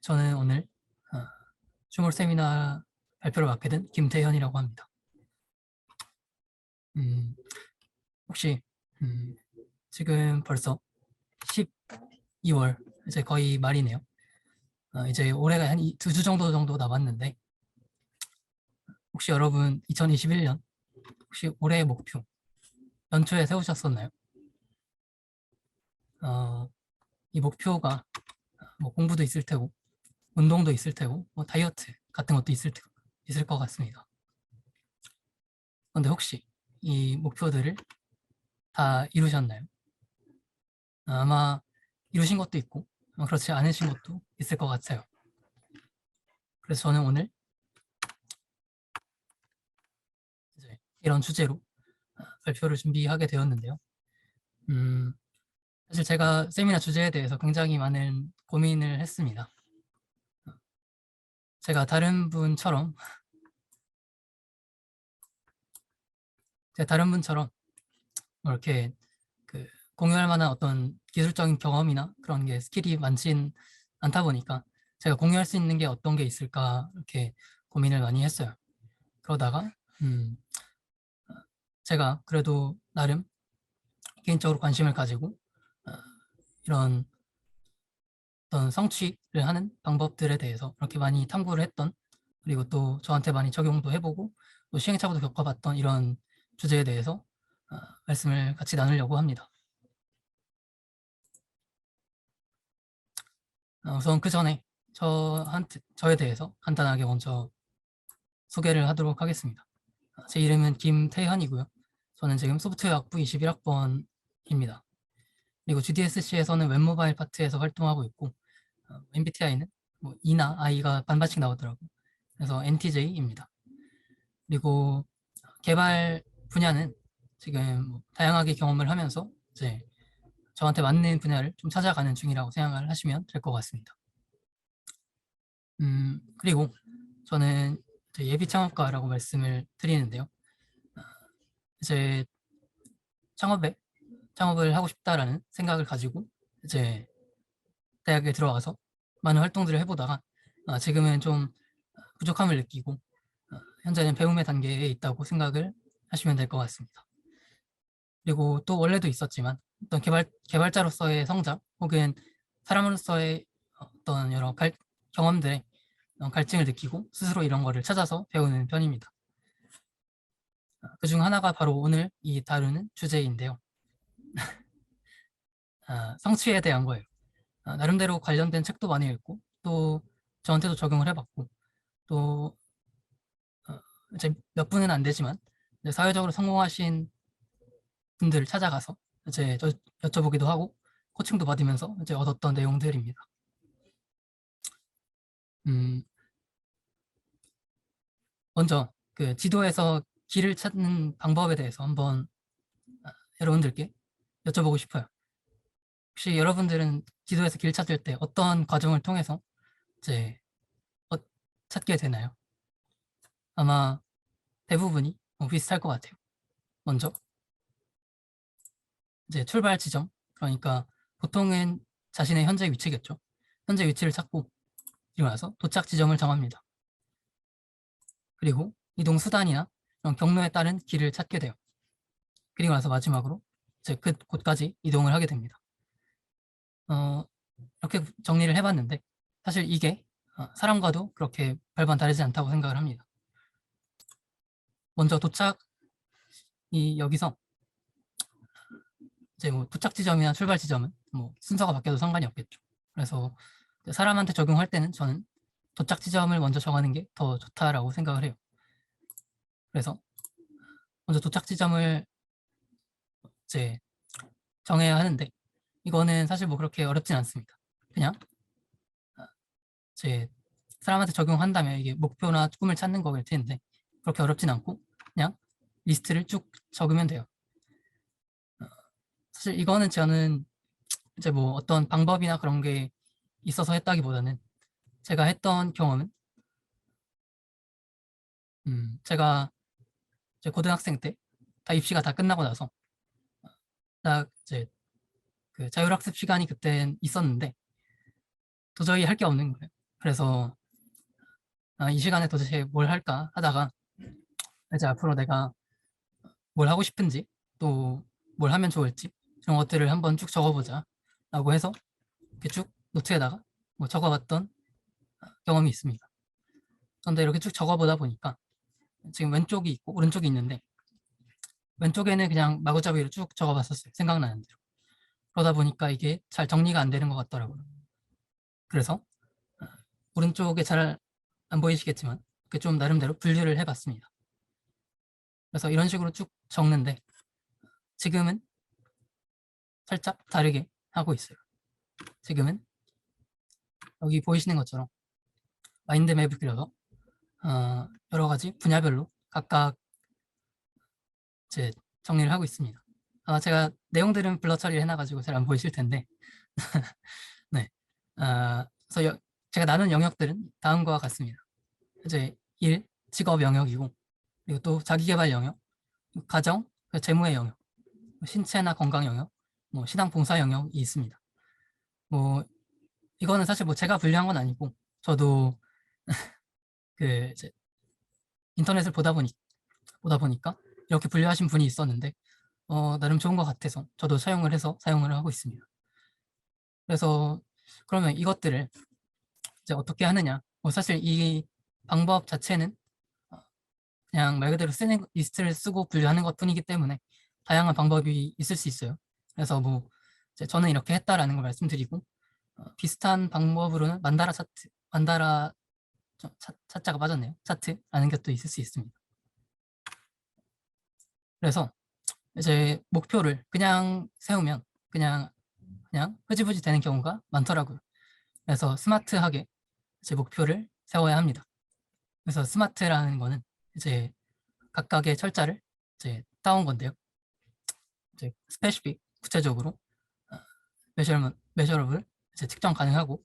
저는 오늘 슈몰 세미나 발표를 맡게 된 김태현이라고 합니다. 혹시 지금 벌써 12월 이제 거의 말이네요. 이제 올해가 한 2주 정도 남았는데 혹시 여러분 2021년 혹시 올해의 목표 연초에 세우셨었나요? 이 목표가 뭐 공부도 있을 테고 운동도 있을 테고 뭐 다이어트 같은 것도 있을 것 같습니다. 그런데 혹시 이 목표들을 다 이루셨나요? 아마 이루신 것도 있고 그렇지 않으신 것도 있을 것 같아요. 그래서 저는 오늘 이제 이런 주제로 발표를 준비하게 되었는데요. 사실 제가 세미나 주제에 대해서 굉장히 많은 고민을 했습니다. 제가 다른 분처럼 뭐 이렇게 그 공유할 만한 어떤 기술적인 경험이나 그런 게 스킬이 많진 않다 보니까 제가 공유할 수 있는 게 어떤 게 있을까 이렇게 고민을 많이 했어요. 그러다가 제가 그래도 나름 개인적으로 관심을 가지고 이런 어떤 성취를 하는 방법들에 대해서 그렇게 많이 탐구를 했던, 그리고 또 저한테 많이 적용도 해보고 또 시행착오도 겪어봤던 이런 주제에 대해서 말씀을 같이 나누려고 합니다. 우선 그 전에 저에 대해서 간단하게 먼저 소개를 하도록 하겠습니다. 제 이름은 김태현이고요. 저는 지금 소프트웨어학부 21학번입니다. 그리고 GDSC에서는 웹모바일 파트에서 활동하고 있고 MBTI는 뭐 E나 I가 반반씩 나오더라고요. 그래서 NTJ입니다. 그리고 개발 분야는 지금 뭐 다양하게 경험을 하면서 이제 저한테 맞는 분야를 좀 찾아가는 중이라고 생각을 하시면 될 것 같습니다. 그리고 저는 예비 창업가라고 말씀을 드리는데요. 이제 창업을 하고 싶다라는 생각을 가지고 이제 대학에 들어와서 많은 활동들을 해보다가 지금은 좀 부족함을 느끼고 현재는 배움의 단계에 있다고 생각을 하시면 될 것 같습니다. 그리고 또 원래도 있었지만 어떤 개발자로서의 성장 혹은 사람으로서의 어떤 여러 경험들에 갈증을 느끼고 스스로 이런 거를 찾아서 배우는 편입니다. 그중 하나가 바로 오늘 이 다루는 주제인데요. 성취에 대한 거예요. 나름대로 관련된 책도 많이 읽고 또 저한테도 적용을 해봤고 또 이제 몇 분은 안 되지만 이제 사회적으로 성공하신 분들을 찾아가서 이제 여쭤보기도 하고 코칭도 받으면서 이제 얻었던 내용들입니다. 먼저 그 지도에서 길을 찾는 방법에 대해서 한번 여러분들께 여쭤보고 싶어요. 혹시 여러분들은 지도에서 길 찾을 때 어떤 과정을 통해서 이제 찾게 되나요? 아마 대부분이 비슷할 것 같아요. 먼저 이제 출발 지점, 그러니까 보통은 자신의 현재 위치겠죠. 현재 위치를 찾고 그리고 나서 도착 지점을 정합니다. 그리고 이동 수단이나 이런 경로에 따른 길을 찾게 돼요. 그리고 나서 마지막으로 이제 곳까지 이동을 하게 됩니다. 이렇게 정리를 해봤는데 사실 이게 사람과도 그렇게 별반 다르지 않다고 생각을 합니다. 먼저 여기서 이제 뭐 도착 지점이나 출발 지점은 뭐 순서가 바뀌어도 상관이 없겠죠. 그래서 사람한테 적용할 때는 저는 도착 지점을 먼저 정하는 게 더 좋다라고 생각을 해요. 그래서 먼저 도착 지점을 이제 정해야 하는데 이거는 사실 뭐 그렇게 어렵진 않습니다. 그냥 이제 사람한테 적용한다면 이게 목표나 꿈을 찾는 거일 텐데 그렇게 어렵진 않고 그냥 리스트를 쭉 적으면 돼요. 사실 이거는 저는 이제 뭐 어떤 방법이나 그런 게 있어서 했다기보다는 제가 했던 경험은 제가 이제 고등학생 때 다 입시가 다 끝나고 나서 딱 이제 그 자율학습 시간이 그땐 있었는데 도저히 할 게 없는 거예요. 그래서 이 시간에 도대체 뭘 할까 하다가 이제 앞으로 내가 뭘 하고 싶은지 또 뭘 하면 좋을지 이런 것들을 한번 쭉 적어보자 라고 해서 이렇게 쭉 노트에다가 뭐 적어봤던 경험이 있습니다. 그런데 이렇게 쭉 적어보다 보니까 지금 왼쪽이 있고 오른쪽이 있는데 왼쪽에는 그냥 마구잡이로 쭉 적어봤었어요. 생각나는 대로. 그러다 보니까 이게 잘 정리가 안 되는 것 같더라고요. 그래서 오른쪽에 잘 안 보이시겠지만 이렇게 좀 나름대로 분류를 해봤습니다. 그래서 이런 식으로 쭉 적는데 지금은 살짝 다르게 하고 있어요. 지금은 여기 보이시는 것처럼 마인드맵을 그려서 여러 가지 분야별로 각각 이제 정리를 하고 있습니다. 제가 내용들은 블러 처리를 해놔가지고 잘 안 보이실 텐데 네. 그래서 제가 나눈 영역들은 다음과 같습니다. 이제 일, 직업 영역이고 그리고 또 자기계발 영역, 가정, 재무의 영역, 신체나 건강 영역, 뭐 신앙 봉사 영역이 있습니다. 뭐 이거는 사실 뭐 제가 분류한 건 아니고 저도 그 이제 인터넷을 보다 보니까 이렇게 분류하신 분이 있었는데 나름 좋은 것 같아서 저도 사용을 해서 사용을 하고 있습니다. 그래서 그러면 이것들을 이제 어떻게 하느냐? 뭐 사실 이 방법 자체는 그냥 말 그대로 쓰는 리스트를 쓰고 분류하는 것뿐이기 때문에 다양한 방법이 있을 수 있어요. 그래서 뭐 이제 저는 이렇게 했다라는 걸 말씀드리고 비슷한 방법으로는 만다라 차트, 만다라 차자가 빠졌네요. 차트라는 것도 있을 수 있습니다. 그래서 이제 목표를 그냥 세우면 그냥 흐지부지 되는 경우가 많더라고요. 그래서 스마트하게 이제 목표를 세워야 합니다. 그래서 스마트라는 거는 이제 각각의 철자를 이제 따온 건데요. 이제 스페시픽 구체적으로 measurable 이제 측정 가능하고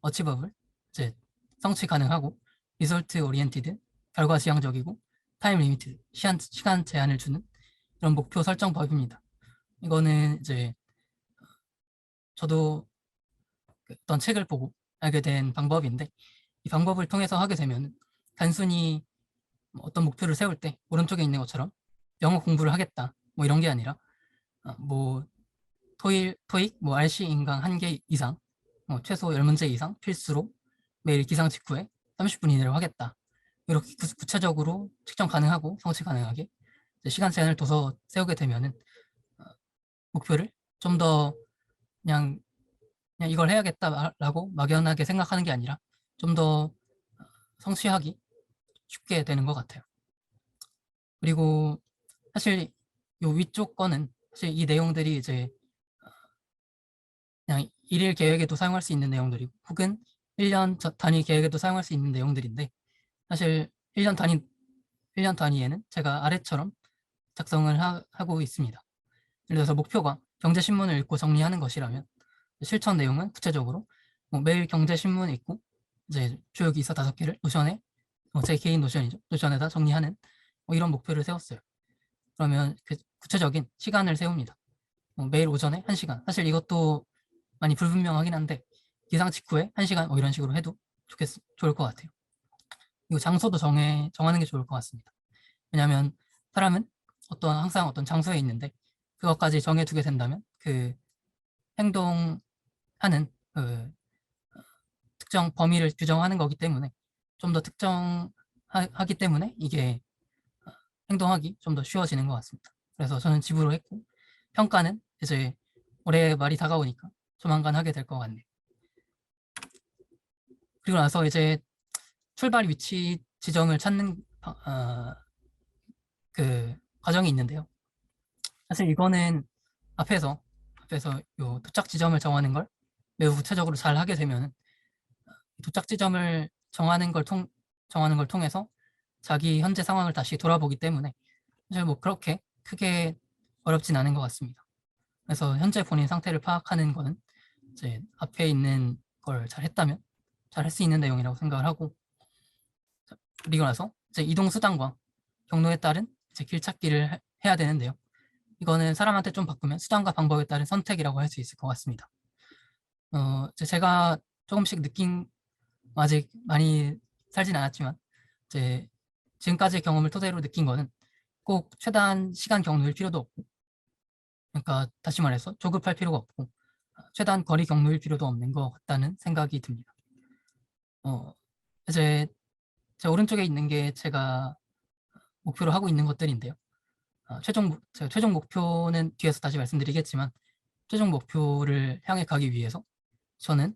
achievable 이제 성취 가능하고 result oriented 결과 지향적이고 time limited 시간 제한을 주는 이런 목표 설정 법입니다. 이거는 이제 저도 어떤 책을 보고 알게 된 방법인데 이 방법을 통해서 하게 되면 단순히 어떤 목표를 세울 때 오른쪽에 있는 것처럼 영어 공부를 하겠다 뭐 이런 게 아니라 뭐 토익 뭐 RC 인강 1개 이상 최소 10문제 이상 필수로 매일 기상 직후에 30분 이내로 하겠다 이렇게 구체적으로 측정 가능하고 성취 가능하게 시간 제한을 둬서 세우게 되면은 목표를 좀 더 그냥 이걸 해야겠다라고 막연하게 생각하는 게 아니라 좀 더 성취하기 쉽게 되는 것 같아요. 그리고 사실 요 위쪽 거는 사실 이 내용들이 이제 그냥 일일 계획에도 사용할 수 있는 내용들이고 혹은 1년 단위 계획에도 사용할 수 있는 내용들인데 사실 1년 단위에는 제가 아래처럼 작성을 하고 있습니다. 예를 들어서 목표가 경제신문을 읽고 정리하는 것이라면 실천 내용은 구체적으로 뭐 매일 경제신문 읽고 이제 주요 기사 5개를 노션에 제 개인 노션이죠. 노션에다 정리하는 이런 목표를 세웠어요. 그러면 그 구체적인 시간을 세웁니다. 매일 오전에 1시간. 사실 이것도 많이 불분명하긴 한데 기상 직후에 1시간 이런 식으로 해도 좋을 것 같아요. 그리고 장소도 정하는 게 좋을 것 같습니다. 왜냐하면 사람은 항상 어떤 장소에 있는데 그것까지 정해두게 된다면 그 행동하는 그 특정 범위를 규정하는 거기 때문에 좀 더 특정하기 때문에 이게 행동하기 좀 더 쉬워지는 것 같습니다. 그래서 저는 집으로 했고 평가는 이제 올해 말이 다가오니까 조만간 하게 될 것 같네요. 그리고 나서 이제 출발 위치 지점을 찾는 그 과정이 있는데요. 사실 이거는 앞에서 요 도착 지점을 정하는 걸 매우 구체적으로 잘 하게 되면 도착 지점을 정하는 걸 통해서 자기 현재 상황을 다시 돌아보기 때문에 사실 뭐 그렇게 크게 어렵진 않은 것 같습니다. 그래서 현재 본인 상태를 파악하는 거는 이제 앞에 있는 걸 잘 했다면 잘 할 수 있는 내용이라고 생각을 하고 그리고 나서 이제 이동 수단과 경로에 따른 이제 길 찾기를 해야 되는데요. 이거는 사람한테 좀 바꾸면 수단과 방법에 따른 선택이라고 할 수 있을 것 같습니다. 이제 제가 조금씩 느낀 아직 많이 살진 않았지만 이제 지금까지의 경험을 토대로 느낀 거는 꼭 최대한 시간 경로일 필요도 없고, 그러니까 다시 말해서 조급할 필요가 없고 최대한 거리 경로일 필요도 없는 것 같다는 생각이 듭니다. 이제 제 오른쪽에 있는 게 제가 목표로 하고 있는 것들인데요. 제가 최종 목표는 뒤에서 다시 말씀드리겠지만, 최종 목표를 향해 가기 위해서 저는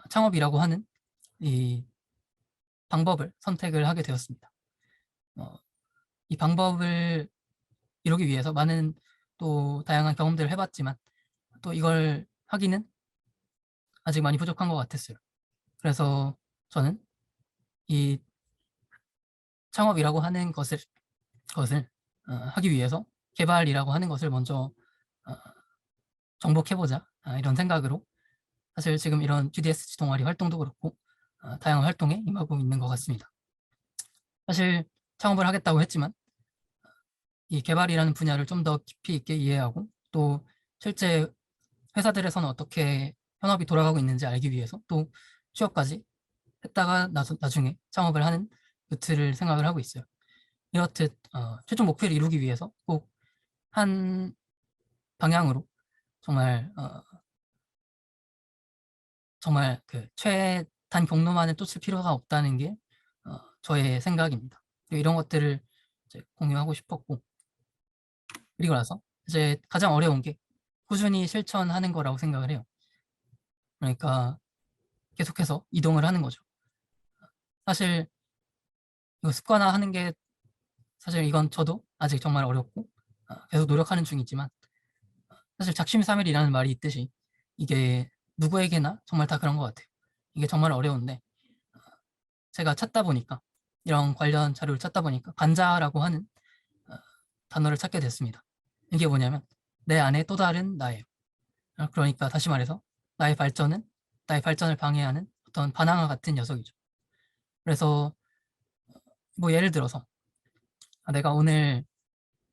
창업이라고 하는 이 방법을 선택을 하게 되었습니다. 이 방법을 이루기 위해서 많은 또 다양한 경험들을 해봤지만 또 이걸 하기는 아직 많이 부족한 것 같았어요. 그래서 저는 이 창업이라고 하는 것을 하기 위해서 개발이라고 하는 것을 먼저 정복해보자, 이런 생각으로 사실 지금 이런 GDSC 동아리 활동도 그렇고 다양한 활동에 임하고 있는 것 같습니다. 사실 창업을 하겠다고 했지만 이 개발이라는 분야를 좀 더 깊이 있게 이해하고 또 실제 회사들에서는 어떻게 현업이 돌아가고 있는지 알기 위해서 또 취업까지 했다가 나중에 창업을 하는 루트를 생각을 하고 있어요. 이렇듯 최종 목표를 이루기 위해서 꼭 한 방향으로 정말 그 최단 경로만을 쫓을 필요가 없다는 게 저의 생각입니다. 이런 것들을 이제 공유하고 싶었고, 그리고 나서 이제 가장 어려운 게 꾸준히 실천하는 거라고 생각을 해요. 그러니까 계속해서 이동을 하는 거죠. 사실 이거 습관화하는 게 사실 이건 저도 아직 정말 어렵고 계속 노력하는 중이지만, 사실 작심삼일이라는 말이 있듯이 이게 누구에게나 정말 다 그런 것 같아요. 이게 정말 어려운데 제가 찾다 보니까, 이런 관련 자료를 찾다 보니까 반자라고 하는 어, 단어를 찾게 됐습니다. 이게 뭐냐면 내 안에 또 다른 나예요. 그러니까 다시 말해서 나의 발전을 방해하는 어떤 바나나 같은 녀석이죠. 그래서 뭐 예를 들어서 내가 오늘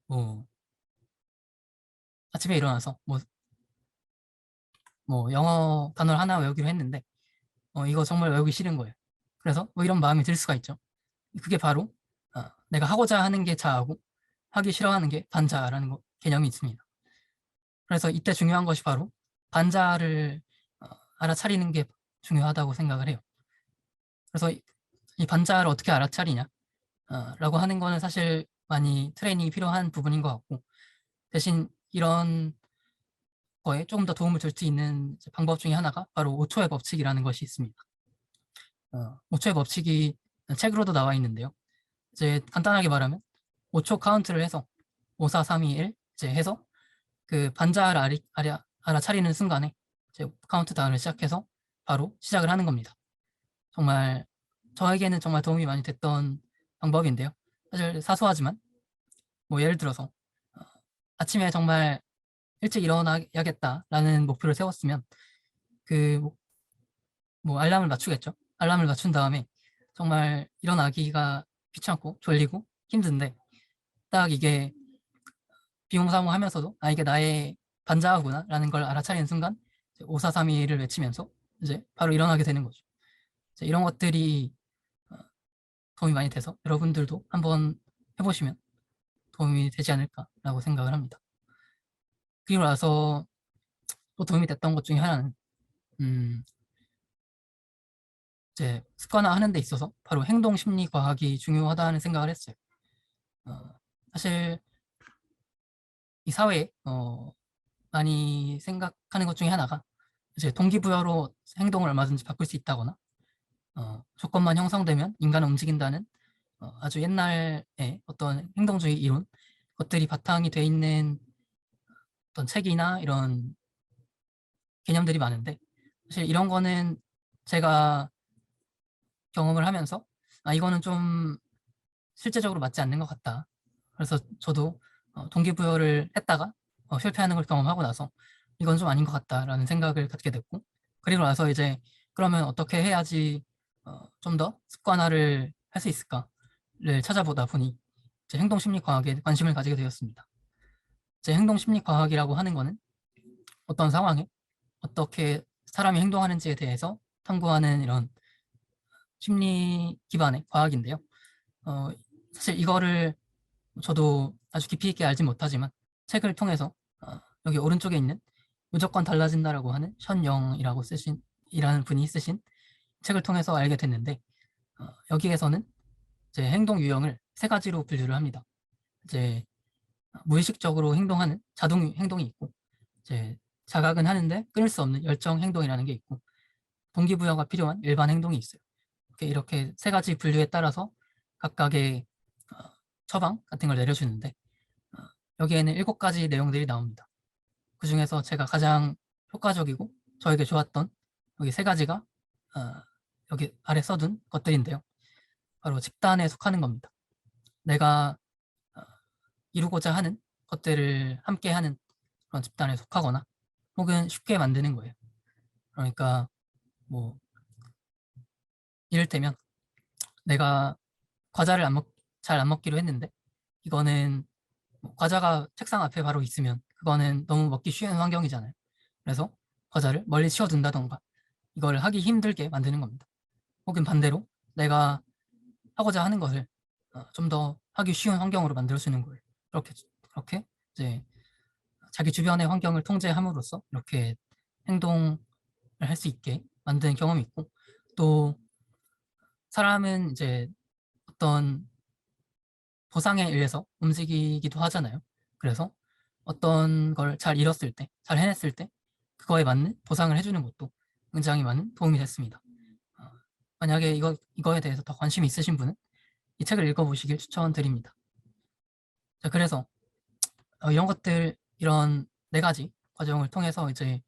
뭐 아침에 일어나서 뭐 영어 단어를 하나 외우기로 했는데 이거 정말 외우기 싫은 거예요. 그래서 뭐 이런 마음이 들 수가 있죠. 그게 바로 내가 하고자 하는 게 자아고 하기 싫어하는 게 반자라는 개념이 있습니다. 그래서 이때 중요한 것이 바로 반자를 알아차리는 게 중요하다고 생각을 해요. 그래서 이 반자를 어떻게 알아차리냐 라고 하는 거는 사실 많이 트레이닝이 필요한 부분인 것 같고, 대신 이런 거에 조금 더 도움을 줄 수 있는 방법 중에 하나가 바로 5초의 법칙이라는 것이 있습니다. 5초의 법칙이 책으로도 나와 있는데요. 이제 간단하게 말하면 5초 카운트를 해서 5, 4, 3, 2, 1 이제 해서 그 반자를 알아차리는 순간에 이제 카운트다운을 시작해서 바로 시작을 하는 겁니다. 정말 저에게는 정말 도움이 많이 됐던 방법인데요. 사실 사소하지만 뭐 예를 들어서 아침에 정말 일찍 일어나야겠다라는 목표를 세웠으면 그 뭐 알람을 맞추겠죠. 알람을 맞춘 다음에 정말 일어나기가 귀찮고 졸리고 힘든데 딱 이게 비몽사몽하면서도 이게 나의 반자아구나라는 걸 알아차리는 순간 5432를 외치면서 이제 바로 일어나게 되는 거죠. 이제 이런 것들이 도움이 많이 돼서 여러분들도 한번 해보시면 도움이 되지 않을까라고 생각을 합니다. 그리고 나서 또 도움이 됐던 것 중에 하나는 음, 이제 습관화하는 데 있어서 바로 행동 심리 과학이 중요하다는 생각을 했어요. 어, 사실 이 사회에 많이 생각하는 것 중에 하나가 이제 동기부여로 행동을 얼마든지 바꿀 수 있다거나 조건만 형성되면 인간은 움직인다는 아주 옛날의 어떤 행동주의 이론 것들이 바탕이 돼 있는 어떤 책이나 이런 개념들이 많은데, 사실 이런 거는 제가 경험을 하면서 이거는 좀 실제적으로 맞지 않는 것 같다. 그래서 저도 동기부여를 했다가 실패하는 걸 경험하고 나서 이건 좀 아닌 것 같다라는 생각을 갖게 됐고, 그리고 나서 이제 그러면 어떻게 해야지 좀 더 습관화를 할 수 있을까를 찾아보다 보니 이제 행동심리과학에 관심을 가지게 되었습니다. 이제 행동심리과학이라고 하는 거는 어떤 상황에 어떻게 사람이 행동하는지에 대해서 탐구하는 이런 심리 기반의 과학인데요. 사실 이거를 저도 아주 깊이 있게 알진 못하지만 책을 통해서 여기 오른쪽에 있는 무조건 달라진다라고 하는 션영이라고 쓰신 이라는 분이 쓰신 책을 통해서 알게 됐는데, 여기에서는 이제 행동 유형을 세 가지로 분류를 합니다. 이제 무의식적으로 행동하는 자동 행동이 있고, 이제 자각은 하는데 끊을 수 없는 열정 행동이라는 게 있고, 동기부여가 필요한 일반 행동이 있어요. 이렇게 세 가지 분류에 따라서 각각의 처방 같은 걸 내려주는데, 여기에는 7가지 내용들이 나옵니다. 그 중에서 제가 가장 효과적이고 저에게 좋았던 여기 세 가지가 여기 아래 써둔 것들인데요. 바로 집단에 속하는 겁니다. 내가 이루고자 하는 것들을 함께 하는 그런 집단에 속하거나 혹은 쉽게 만드는 거예요. 그러니까 뭐 이를테면 내가 과자를 잘 안 먹기로 했는데, 이거는 뭐 과자가 책상 앞에 바로 있으면 그거는 너무 먹기 쉬운 환경이잖아요. 그래서 과자를 멀리 치워둔다던가 이걸 하기 힘들게 만드는 겁니다. 혹은 반대로 내가 하고자 하는 것을 좀 더 하기 쉬운 환경으로 만들어주는 거예요. 그렇게 이제 자기 주변의 환경을 통제함으로써 이렇게 행동을 할 수 있게 만드는 경험이 있고, 또 사람은 이제 어떤 보상에 의해서 움직이기도 하잖아요. 그래서 어떤 걸 잘 이뤘을 때, 잘 해냈을 때 그거에 맞는 보상을 해주는 것도 굉장히 많은 도움이 됐습니다. 만약에 이거에 대해서 더 관심이 있으신 분은 이 책을 읽어보시길 추천드립니다. 자, 그래서 이런 4가지 과정을 통해서 이제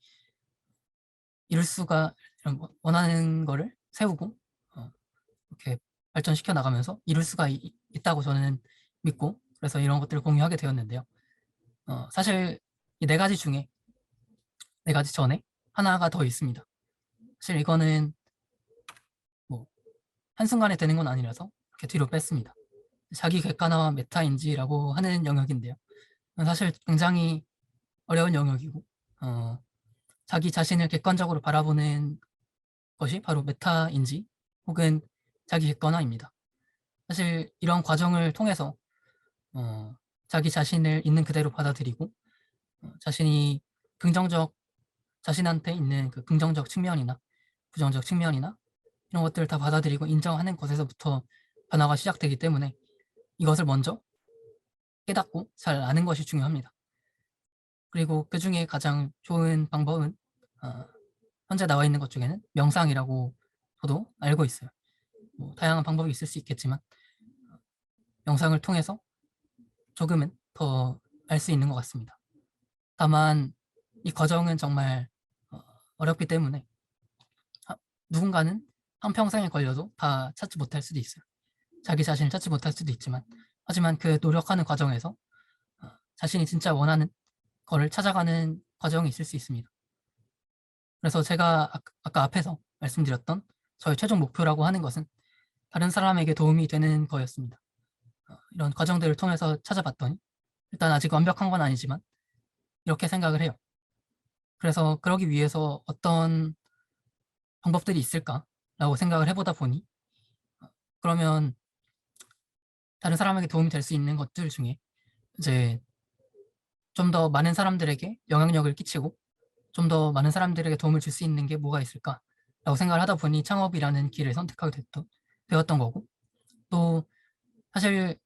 이런 원하는 거를 세우고 이렇게 발전시켜 나가면서 이룰 수가 있다고 저는 믿고, 그래서 이런 것들을 공유하게 되었는데요. 사실 이 4가지 중에 4가지 전에 하나가 더 있습니다. 사실 이거는 뭐 한순간에 되는 건 아니라서 이렇게 뒤로 뺐습니다. 자기 객관화와 메타인지라고 하는 영역인데요. 사실 굉장히 어려운 영역이고, 자기 자신을 객관적으로 바라보는 것이 바로 메타인지 혹은 자기 객관화입니다. 사실 이런 과정을 통해서 자기 자신을 있는 그대로 받아들이고, 자신이 자신한테 있는 그 긍정적 측면이나 부정적 측면이나 이런 것들을 다 받아들이고 인정하는 것에서부터 변화가 시작되기 때문에 이것을 먼저 깨닫고 잘 아는 것이 중요합니다. 그리고 그 중에 가장 좋은 방법은 현재 나와 있는 것 중에는 명상이라고 저도 알고 있어요. 뭐 다양한 방법이 있을 수 있겠지만 명상을 통해서 조금은 더 알 수 있는 것 같습니다. 다만 이 과정은 정말 어렵기 때문에 누군가는 한평생에 걸려도 다 찾지 못할 수도 있어요. 자기 자신을 찾지 못할 수도 있지만, 하지만 그 노력하는 과정에서 자신이 진짜 원하는 거를 찾아가는 과정이 있을 수 있습니다. 그래서 제가 아까 앞에서 말씀드렸던 저의 최종 목표라고 하는 것은 다른 사람에게 도움이 되는 거였습니다. 이런 과정들을 통해서 찾아봤더니 일단 아직 완벽한 건 아니지만 이렇게 생각을 해요. 그래서 그러기 위해서 어떤 방법들이 있을까라고 생각을 해보다 보니, 그러면 다른 사람에게 도움이 될 수 있는 것들 중에 이제 좀 더 많은 사람들에게 영향력을 끼치고 좀 더 많은 사람들에게 도움을 줄 수 있는 게 뭐가 있을까라고 생각을 하다 보니 창업이라는 길을 선택하게 되었던 거고, 또 사실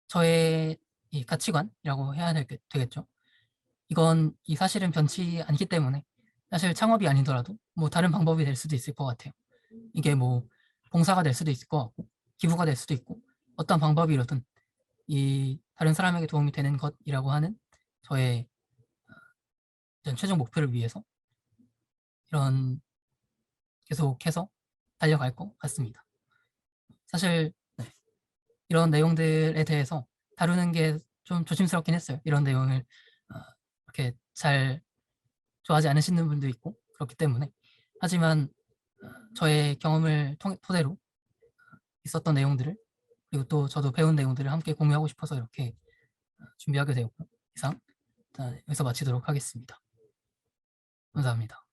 저의 이 가치관이라고 해야 되겠죠. 이 사실은 변치 않기 때문에 사실 창업이 아니더라도 뭐 다른 방법이 될 수도 있을 것 같아요. 이게 뭐 봉사가 될 수도 있을 것 같고 기부가 될 수도 있고, 어떤 방법이로든 이 다른 사람에게 도움이 되는 것이라고 하는 저의 최종 목표를 위해서 이런 계속해서 달려갈 것 같습니다. 사실 네, 이런 내용들에 대해서 다루는 게 좀 조심스럽긴 했어요. 이런 내용을 이렇게 잘 좋아하지 않으시는 분도 있고 그렇기 때문에. 하지만 저의 경험을 토대로 있었던 내용들을, 그리고 또 저도 배운 내용들을 함께 공유하고 싶어서 이렇게 준비하게 되었고, 이상 일단 여기서 마치도록 하겠습니다. 감사합니다.